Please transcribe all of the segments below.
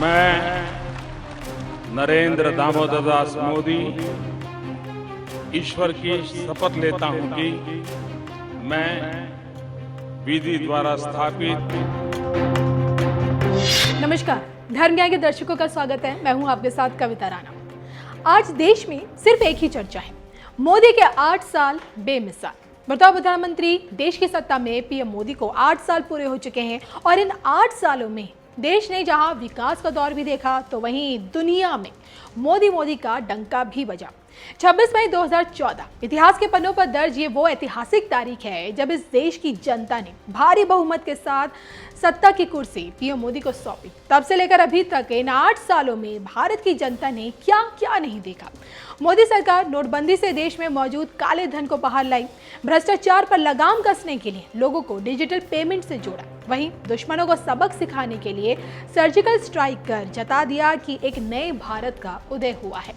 मैं नरेंद्र दामोदर दास मोदी ईश्वर की शपथ लेता हूं कि मैं विधि द्वारा स्थापित। नमस्कार, धर्म ज्ञान के दर्शकों का स्वागत है। मैं हूं आपके साथ कविता राणा। आज देश में सिर्फ एक ही चर्चा है, मोदी के 8 साल बेमिसाल। बताओ, प्रधानमंत्री देश की सत्ता में पीएम मोदी को 8 साल पूरे हो चुके हैं और इन 8 सालों में देश ने जहां विकास का दौर भी देखा तो वहीं दुनिया में मोदी का डंका भी बजा। 26 मई 2014 इतिहास के पन्नों पर दर्ज ये वो ऐतिहासिक तारीख है जब इस देश की जनता ने भारी बहुमत के साथ सत्ता की कुर्सी पीएम मोदी को सौंपी। तब से लेकर अभी तक इन 8 सालों में भारत की जनता ने क्या क्या नहीं देखा। मोदी सरकार नोटबंदी से देश में मौजूद काले धन को बाहर लाई, भ्रष्टाचार पर लगाम कसने के लिए लोगों को डिजिटल पेमेंट से जोड़ा, वहीं दुश्मनों को सबक सिखाने के लिए सर्जिकल स्ट्राइक कर जता दिया कि एक नए भारत का उदय हुआ है।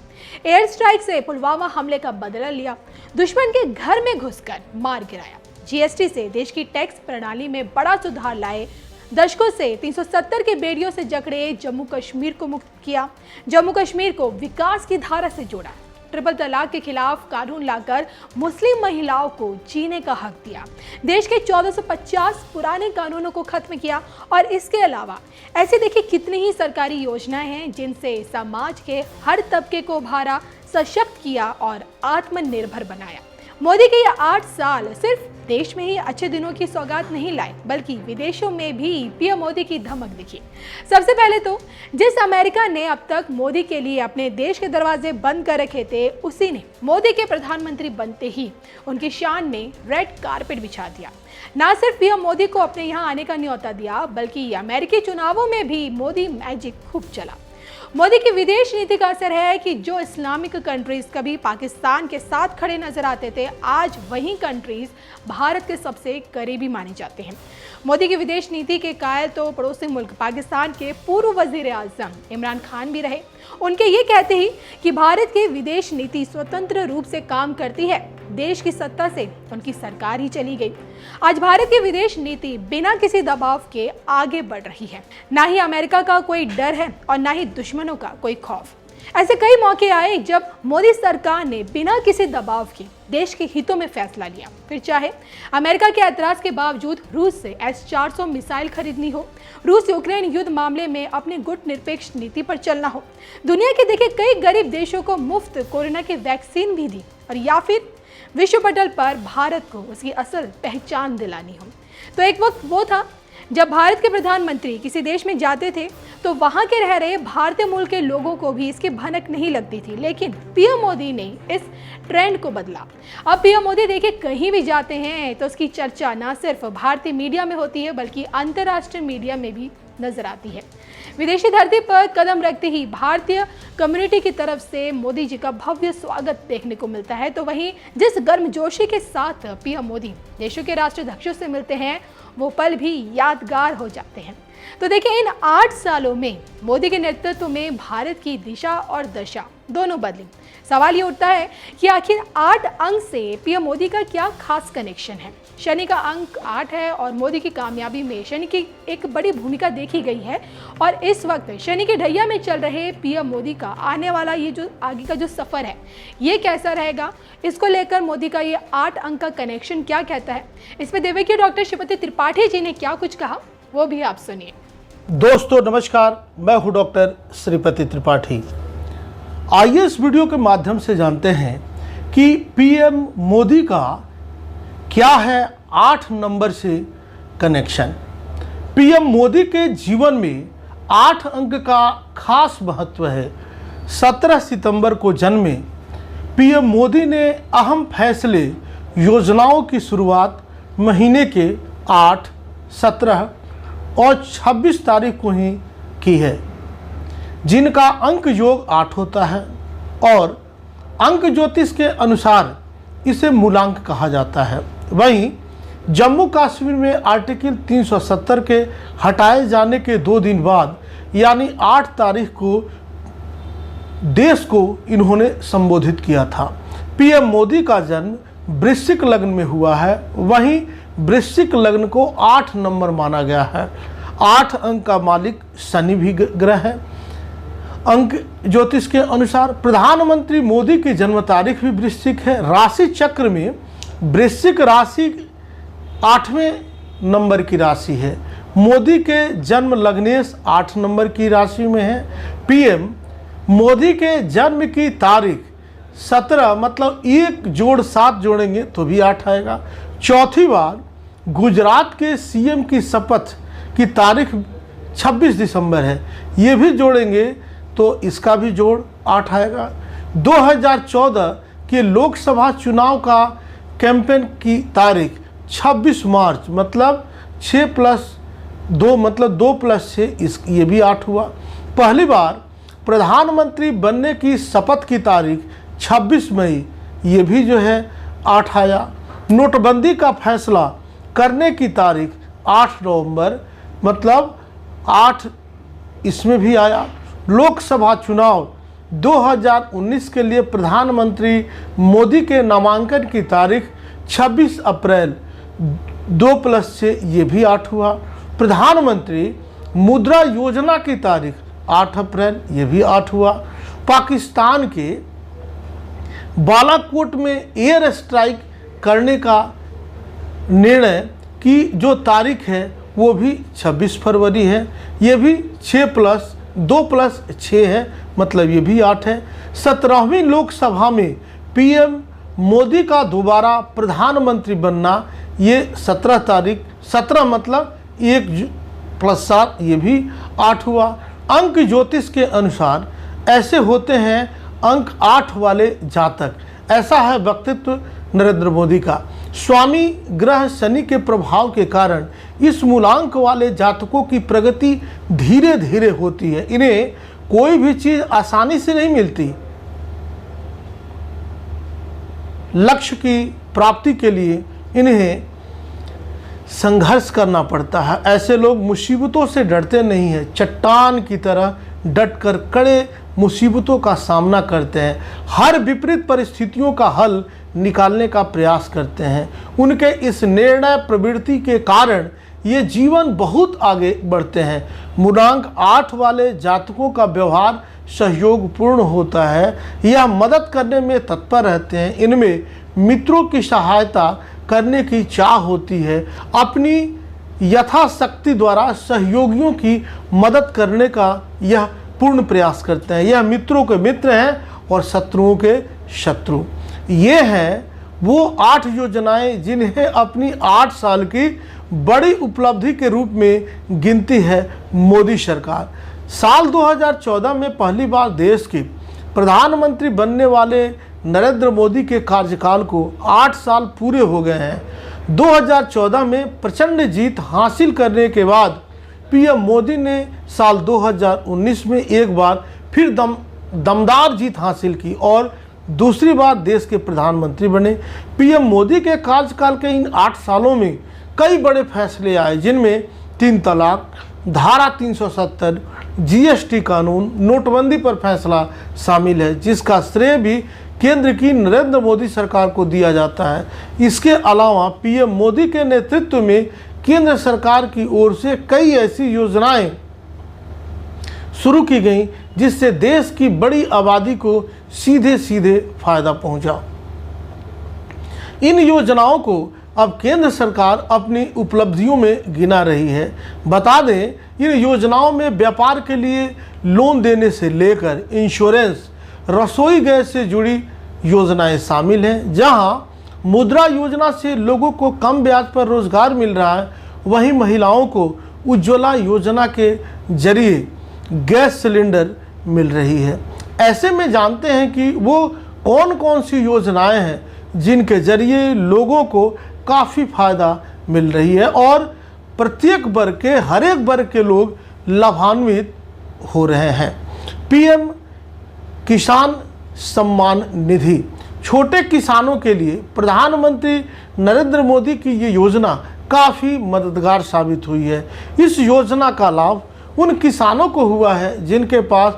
एयर स्ट्राइक से पुलवामा हमले का बदला लिया, दुश्मन के घर में घुसकर मार गिराया, जीएसटी से देश की टैक्स प्रणाली में बड़ा सुधार लाए, दशकों से 370 के बेड़ियों से जकड़े जम्मू कश्मीर को मुक्त किया, जम्मू कश्मीर को विकास की धारा से जोड़ा, ट्रिपल तलाक के खिलाफ कानून लाकर मुस्लिम महिलाओं को जीने का हक दिया, देश के 1450 पुराने कानूनों को खत्म किया और इसके अलावा ऐसे देखिए कितनी ही सरकारी योजनाएं हैं जिनसे समाज के हर तबके को उभारा, सशक्त किया और आत्मनिर्भर बनाया। मोदी के ये 8 साल सिर्फ देश में ही अच्छे दिनों की सौगात नहीं लाए बल्कि विदेशों में भी पीएम मोदी की धमक दिखी। सबसे पहले तो जिस अमेरिका ने अब तक मोदी के लिए अपने देश के दरवाजे बंद कर रखे थे, उसी ने मोदी के प्रधानमंत्री बनते ही उनकी शान में रेड कारपेट बिछा दिया। ना सिर्फ पीएम मोदी को अपने यहाँ आने का न्योता दिया बल्कि अमेरिकी चुनावों में भी मोदी मैजिक खूब चला। मोदी की विदेश नीति का असर है कि जो इस्लामिक कंट्रीज कभी पाकिस्तान के साथ खड़े नजर आते थे, आज वही कंट्रीज भारत के सबसे करीबी माने जाते हैं। मोदी की विदेश नीति के कायल तो पड़ोसी मुल्क पाकिस्तान के पूर्व वजीर आजम इमरान खान भी रहे। उनके ये कहते ही कि भारत की विदेश नीति स्वतंत्र रूप से काम करती है, देश की सत्ता से उनकी सरकार ही चली गई। आज भारत की विदेश नीति बिना किसी दबाव के आगे बढ़ रही है। ना ही अमेरिका का कोई डर है और ना ही दुश्मनों का कोई खौफ। ऐसे कई मौके आए जब मोदी सरकार ने बिना किसी दबाव के देश के हितों में फैसला लिया, फिर चाहे अमेरिका के ऐतराज के बावजूद रूस से S-400 मिसाइल खरीदनी हो, रूस यूक्रेन युद्ध मामले में अपने गुट निरपेक्ष नीति पर चलना हो, दुनिया के देखे कई गरीब देशों को मुफ्त कोरोना की वैक्सीन भी दी, और या फिर विश्व पटल पर भारत को उसकी असल पहचान दिलानी हो। तो एक वक्त वो था जब भारत के प्रधानमंत्री किसी देश में जाते थे तो वहां के रह रहे भारतीय मूल के लोगों को भी इसकी भनक नहीं लगती थी, लेकिन पीएम मोदी ने इस ट्रेंड को बदला। अब पीएम मोदी देखिए कहीं भी जाते हैं तो उसकी चर्चा ना सिर्फ भारतीय मीडिया में होती है बल्कि अंतर्राष्ट्रीय मीडिया में भी नजर आती है। विदेशी धरती पर कदम रखते ही भारतीय कम्युनिटी की तरफ से मोदी जी का भव्य स्वागत देखने को मिलता है, तो वहीं जिस गर्मजोशी के साथ पीएम मोदी देशों के राष्ट्राध्यक्षों से मिलते हैं वो पल भी यादगार हो जाते हैं। तो देखिए इन 8 सालों में मोदी के नेतृत्व में भारत की दिशा और दशा दोनों बदली। सवाल ये उठता है कि आखिर 8 अंक से पीएम मोदी का क्या खास कनेक्शन है। शनि का अंक 8 है और मोदी की कामयाबी में शनि की एक बड़ी भूमिका देखी गई है, और इस वक्त शनि के ढैया में चल रहे पीएम मोदी का आने वाला ये जो आगे का जो सफर है ये कैसा रहेगा, इसको लेकर मोदी का ये 8 अंक का कनेक्शन क्या कहता है, इस पे देवे की डॉक्टर श्रीपति त्रिपाठी जी ने क्या कुछ कहा वो भी आप सुनिए। दोस्तों नमस्कार, मैं हूं डॉक्टर श्रीपति त्रिपाठी। आइए इस वीडियो के माध्यम से जानते हैं कि पीएम मोदी का क्या है 8 नंबर से कनेक्शन। पीएम मोदी के जीवन में 8 अंक का खास महत्व है। 17 सितंबर को जन्मे पीएम मोदी ने अहम फैसले योजनाओं की शुरुआत महीने के 8, 17 और 26 तारीख को ही की है, जिनका अंक योग 8 होता है और अंक ज्योतिष के अनुसार इसे मूलांक कहा जाता है। वहीं जम्मू कश्मीर में आर्टिकल 370 के हटाए जाने के 2 दिन बाद यानी 8 तारीख को देश को इन्होंने संबोधित किया था। पीएम मोदी का जन्म वृश्चिक लग्न में हुआ है, वहीं वृश्चिक लग्न को 8 नंबर माना गया है। 8 अंक का मालिक शनि भी ग्रह है। अंक ज्योतिष के अनुसार प्रधानमंत्री मोदी की जन्म तारीख भी वृश्चिक है। राशि चक्र में वृश्चिक राशि 8वें नंबर की राशि है। मोदी के जन्म लग्नेश 8 नंबर की राशि में है। पीएम मोदी के जन्म की तारीख 17, मतलब 1 जोड़ 7 जोड़ेंगे तो भी 8 आएगा। चौथी बार गुजरात के सीएम की शपथ की तारीख 26 दिसंबर है, ये भी जोड़ेंगे तो इसका भी जोड़ 8 आएगा। 2014 के लोकसभा चुनाव का कैंपेन की तारीख 26 मार्च, मतलब 6 + 2 मतलब 2 + 6, ये भी 8 हुआ। पहली बार प्रधानमंत्री बनने की शपथ की तारीख 26 मई, ये भी जो है 8 आया। नोटबंदी का फैसला करने की तारीख 8 नवंबर, मतलब 8 इसमें भी आया। लोकसभा चुनाव 2019 के लिए प्रधानमंत्री मोदी के नामांकन की तारीख 26 अप्रैल, 2 + 6, ये भी 8 हुआ। प्रधानमंत्री मुद्रा योजना की तारीख 8 अप्रैल, ये भी 8 हुआ। पाकिस्तान के बालाकोट में एयर स्ट्राइक करने का निर्णय की जो तारीख है वो भी 26 फरवरी है, ये भी 6 + 2 + 6 है, मतलब ये भी 8 है। 17वीं लोकसभा में पीएम मोदी का दोबारा प्रधानमंत्री बनना, ये 17 तारीख, 17 मतलब 1 + 7, ये भी 8 हुआ। अंक ज्योतिष के अनुसार ऐसे होते हैं अंक 8 वाले जातक। ऐसा है व्यक्तित्व नरेंद्र मोदी का। स्वामी ग्रह शनि के प्रभाव के कारण इस मूलांक वाले जातकों की प्रगति धीरे धीरे होती है। इन्हें कोई भी चीज आसानी से नहीं मिलती। लक्ष्य की प्राप्ति के लिए इन्हें संघर्ष करना पड़ता है। ऐसे लोग मुसीबतों से डरते नहीं हैं, चट्टान की तरह डटकर कड़े मुसीबतों का सामना करते हैं। हर विपरीत परिस्थितियों का हल निकालने का प्रयास करते हैं। उनके इस निर्णय प्रवृत्ति के कारण ये जीवन बहुत आगे बढ़ते हैं। मूलांक 8 वाले जातकों का व्यवहार सहयोगपूर्ण होता है। यह मदद करने में तत्पर रहते हैं। इनमें मित्रों की सहायता करने की चाह होती है। अपनी यथाशक्ति द्वारा सहयोगियों की मदद करने का यह पूर्ण प्रयास करते हैं। यह मित्रों के मित्र हैं और शत्रुओं के शत्रु। ये हैं वो 8 योजनाएं जिन्हें अपनी 8 साल की बड़ी उपलब्धि के रूप में गिनती है मोदी सरकार। साल 2014 में पहली बार देश के प्रधानमंत्री बनने वाले नरेंद्र मोदी के कार्यकाल को 8 साल पूरे हो गए हैं। 2014 में प्रचंड जीत हासिल करने के बाद पीएम मोदी ने साल 2019 में एक बार फिर दमदार जीत हासिल की और दूसरी बार देश के प्रधानमंत्री बने। पीएम मोदी के कार्यकाल के इन 8 सालों में कई बड़े फैसले आए, जिनमें 3 तलाक, धारा 370, जीएसटी कानून, नोटबंदी पर फैसला शामिल है, जिसका श्रेय भी केंद्र की नरेंद्र मोदी सरकार को दिया जाता है। इसके अलावा पीएम मोदी के नेतृत्व में केंद्र सरकार की ओर से कई ऐसी योजनाएं शुरू की गई जिससे देश की बड़ी आबादी को सीधे सीधे फायदा पहुंचा। इन योजनाओं को अब केंद्र सरकार अपनी उपलब्धियों में गिना रही है। बता दें, इन योजनाओं में व्यापार के लिए लोन देने से लेकर इंश्योरेंस, रसोई गैस से जुड़ी योजनाएं शामिल हैं। जहां मुद्रा योजना से लोगों को कम ब्याज पर रोजगार मिल रहा है, वहीं महिलाओं को उज्ज्वला योजना के जरिए गैस सिलेंडर मिल रही है। ऐसे में जानते हैं कि वो कौन कौन सी योजनाएं हैं जिनके जरिए लोगों को काफ़ी फायदा मिल रही है और प्रत्येक वर्ग के, हर एक वर्ग के लोग लाभान्वित हो रहे हैं। पीएम किसान सम्मान निधि छोटे किसानों के लिए प्रधानमंत्री नरेंद्र मोदी की ये योजना काफ़ी मददगार साबित हुई है। इस योजना का लाभ उन किसानों को हुआ है जिनके पास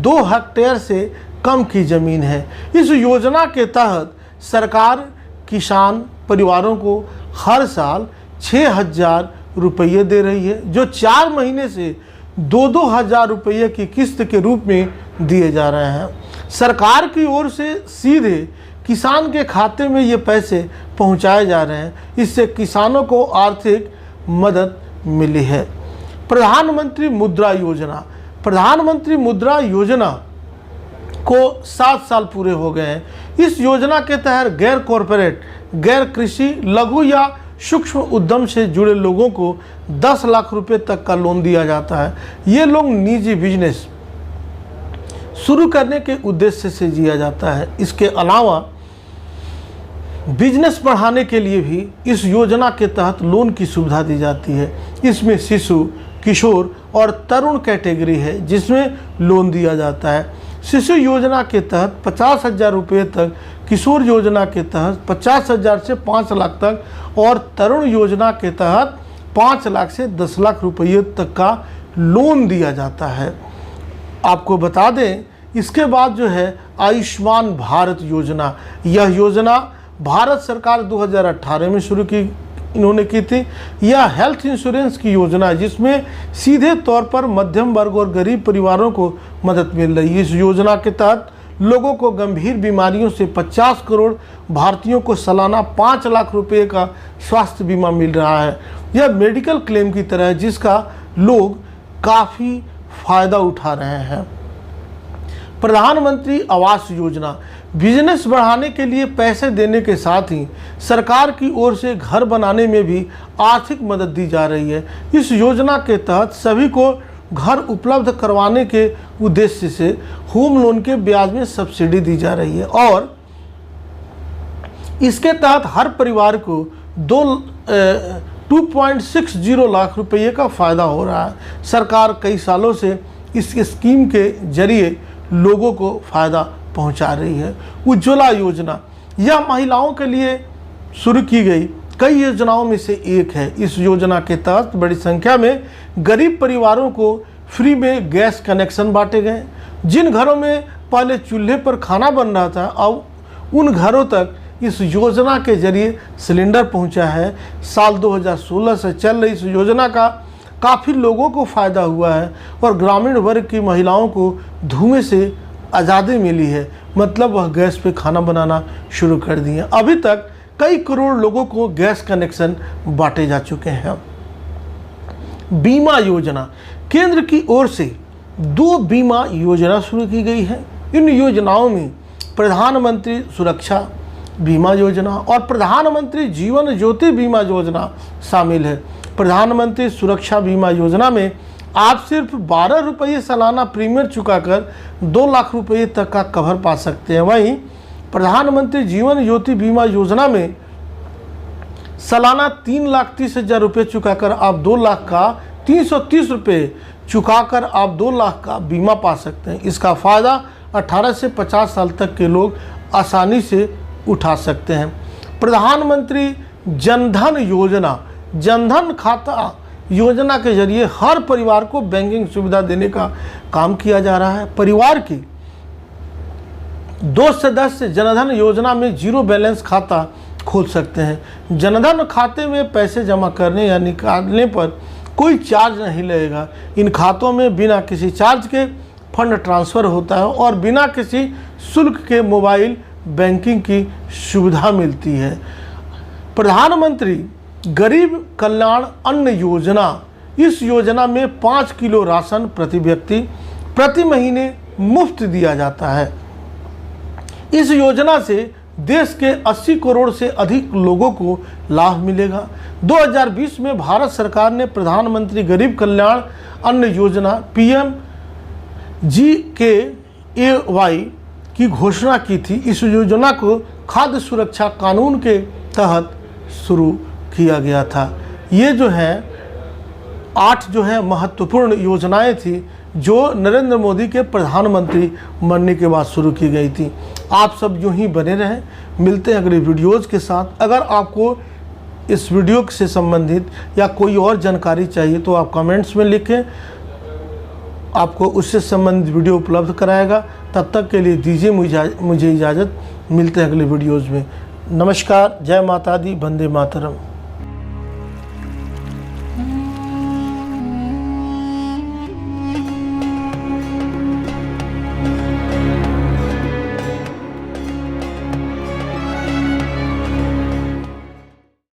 2 हेक्टेयर से कम की ज़मीन है। इस योजना के तहत सरकार किसान परिवारों को हर साल 6,000 रुपये दे रही है, जो 4 महीने से दो हज़ार रुपये की किस्त के रूप में दिए जा रहे हैं। सरकार की ओर से सीधे किसान के खाते में ये पैसे पहुंचाए जा रहे हैं। इससे किसानों को आर्थिक मदद मिली है। प्रधानमंत्री मुद्रा योजना, प्रधानमंत्री मुद्रा योजना को 7 साल पूरे हो गए हैं। इस योजना के तहत गैर कॉरपोरेट, गैर कृषि, लघु या सूक्ष्म उद्यम से जुड़े लोगों को 10 लाख रुपए तक का लोन दिया जाता है। ये लोग निजी बिजनेस शुरू करने के उद्देश्य से दिया जाता है। इसके अलावा बिजनेस बढ़ाने के लिए भी इस योजना के तहत लोन की सुविधा दी जाती है। इसमें शिशु, किशोर और तरुण कैटेगरी है जिसमें लोन दिया जाता है। शिशु योजना के तहत 50,000 रुपये तक, किशोर योजना के तहत 50,000 से 5 लाख तक और तरुण योजना के तहत 5 लाख से 10 लाख रुपये तक का लोन दिया जाता है। आपको बता दें, इसके बाद जो है आयुष्मान भारत योजना, यह योजना भारत सरकार 2018 में शुरू की इन्होंने की थी। यह हेल्थ इंश्योरेंस की योजना है जिसमें सीधे तौर पर मध्यम वर्ग और गरीब परिवारों को मदद मिल रही है। इस योजना के तहत लोगों को गंभीर बीमारियों से 50 करोड़ भारतीयों को सालाना 5 लाख रुपए का स्वास्थ्य बीमा मिल रहा है। यह मेडिकल क्लेम की तरह है जिसका लोग काफ़ी फायदा उठा रहे हैं। प्रधानमंत्री आवास योजना, बिजनेस बढ़ाने के लिए पैसे देने के साथ ही सरकार की ओर से घर बनाने में भी आर्थिक मदद दी जा रही है। इस योजना के तहत सभी को घर उपलब्ध करवाने के उद्देश्य से होम लोन के ब्याज में सब्सिडी दी जा रही है और इसके तहत हर परिवार को 2.60 लाख रुपये का फ़ायदा हो रहा है। सरकार कई सालों से इस स्कीम के जरिए लोगों को फ़ायदा पहुंचा रही है। उज्ज्वला योजना, यह महिलाओं के लिए शुरू की गई कई योजनाओं में से एक है। इस योजना के तहत बड़ी संख्या में गरीब परिवारों को फ्री में गैस कनेक्शन बांटे गए। जिन घरों में पहले चूल्हे पर खाना बन रहा था, अब उन घरों तक इस योजना के जरिए सिलेंडर पहुंचा है। साल 2016 से चल रही इस योजना का काफ़ी लोगों को फ़ायदा हुआ है और ग्रामीण वर्ग की महिलाओं को धुएं से आज़ादी मिली है। मतलब वह गैस पे खाना बनाना शुरू कर दिए। अभी तक कई करोड़ लोगों को गैस कनेक्शन बांटे जा चुके हैं। बीमा योजना, केंद्र की ओर से 2 बीमा योजना शुरू की गई है। इन योजनाओं में प्रधानमंत्री सुरक्षा बीमा योजना और प्रधानमंत्री जीवन ज्योति बीमा योजना शामिल है। प्रधानमंत्री सुरक्षा बीमा योजना में आप सिर्फ 12 रुपये सालाना प्रीमियम चुकाकर 2 लाख रुपये तक का कवर पा सकते हैं। वहीं प्रधानमंत्री जीवन ज्योति बीमा योजना में सालाना 3,30,000 रुपये चुकाकर आप 2 लाख का 330 रुपये चुकाकर आप 2 लाख का बीमा पा सकते हैं। इसका फ़ायदा 18 से 50 साल तक के लोग आसानी से उठा सकते हैं। प्रधानमंत्री जनधन योजना, जनधन खाता योजना के जरिए हर परिवार को बैंकिंग सुविधा देने का काम किया जा रहा है। परिवार की 2 सदस्य जनधन योजना में 0 बैलेंस खाता खोल सकते हैं। जनधन खाते में पैसे जमा करने या निकालने पर कोई चार्ज नहीं लगेगा। इन खातों में बिना किसी चार्ज के फंड ट्रांसफ़र होता है और बिना किसी शुल्क के मोबाइल बैंकिंग की सुविधा मिलती है। प्रधानमंत्री गरीब कल्याण अन्न योजना, इस योजना में 5 किलो राशन प्रति व्यक्ति प्रति महीने मुफ्त दिया जाता है। इस योजना से देश के 80 करोड़ से अधिक लोगों को लाभ मिलेगा। 2020 में भारत सरकार ने प्रधानमंत्री गरीब कल्याण अन्न योजना PMGKAY की घोषणा की थी। इस योजना को खाद्य सुरक्षा कानून के तहत शुरू किया गया था। ये जो है 8 जो है महत्वपूर्ण योजनाएं थी जो नरेंद्र मोदी के प्रधानमंत्री बनने के बाद शुरू की गई थी। आप सब यूं ही बने रहें, मिलते हैं अगले वीडियोज़ के साथ। अगर आपको इस वीडियो से संबंधित या कोई और जानकारी चाहिए तो आप कमेंट्स में लिखें, आपको उससे संबंधित वीडियो उपलब्ध कराएगा। तब तक के लिए दीजिए मुझे इजाज़त। मिलते हैं अगले वीडियोज़ में। नमस्कार, जय माता दी, वंदे मातरम।